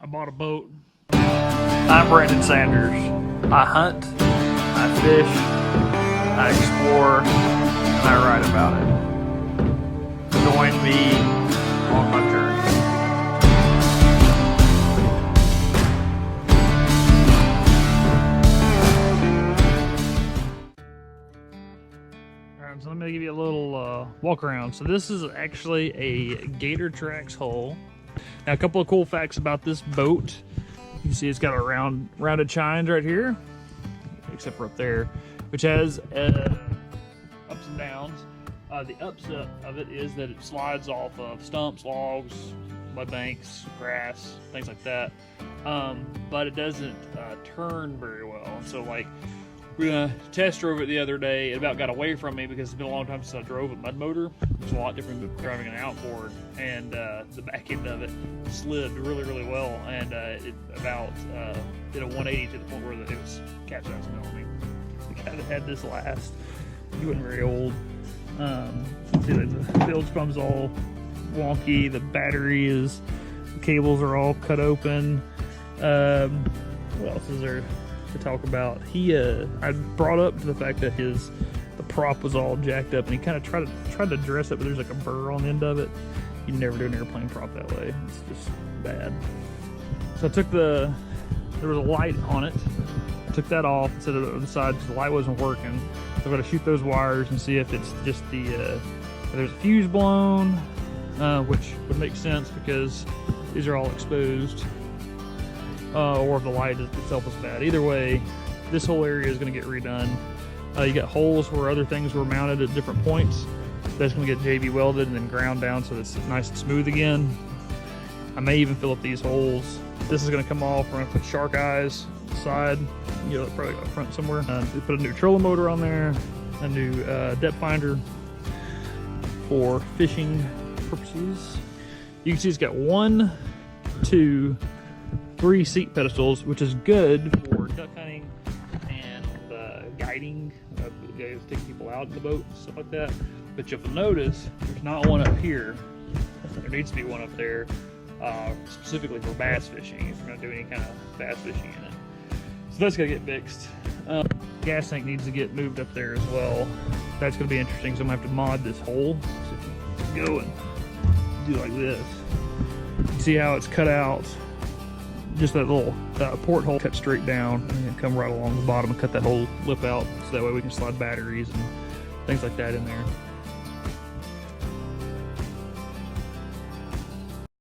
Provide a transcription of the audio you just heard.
I bought a boat. I'm Brandon Sanders. I hunt, I fish, I explore, and I write about it. Join me on my journey. Alright, so let me give you a little walk around. So this is actually a Gator Tracks hull. Now, a couple of cool facts about this boat. You can see it's got a rounded chines right here, except for up there, which has ups and downs. The upset of it is that it slides off of stumps, logs, mud banks, grass, things like that. But it doesn't turn very well. So, like, we test drove it the other day. It about got away from me because it's been a long time since I drove a mud motor. It's a lot different than driving an outboard, and the back end of it slid really, really well, and it about did a 180 to the point where it was capsizing on me. The guy that had this last, he wasn't very old. See, the bilge pump's all wonky. The the cables are all cut open. What else is there to talk about? I brought up to the fact that the prop was all jacked up, and he kind of tried to dress it, but there's like a burr on the end of it. You never do an airplane prop that way. It's just bad. So I took there was a light on it. I took that off and set it on the side because the light wasn't working. So I'm gonna shoot those wires and see if it's just if there's a fuse blown, which would make sense because these are all exposed. Or if the light itself is bad. Either way, this whole area is going to get redone. You got holes where other things were mounted at different points. That's going to get JB welded and then ground down so it's nice and smooth again. I may even fill up these holes. This is going to come off. We're going to put shark eyes side, probably up front somewhere. We put a new trolling motor on there, a new depth finder for fishing purposes. You can see it's got 1, 2, 3 seat pedestals, which is good for duck hunting and guiding, taking people out in the boat, stuff like that. But you'll notice there's not one up here. There needs to be one up there, specifically for bass fishing, if you're going to do any kind of bass fishing in it. So that's going to get fixed. Gas tank needs to get moved up there as well. That's going to be interesting, so I'm going to have to mod this hole. So if you go and do like this, you see how it's cut out. Just that little porthole cut straight down and then come right along the bottom and cut that whole lip out so that way we can slide batteries and things like that in there.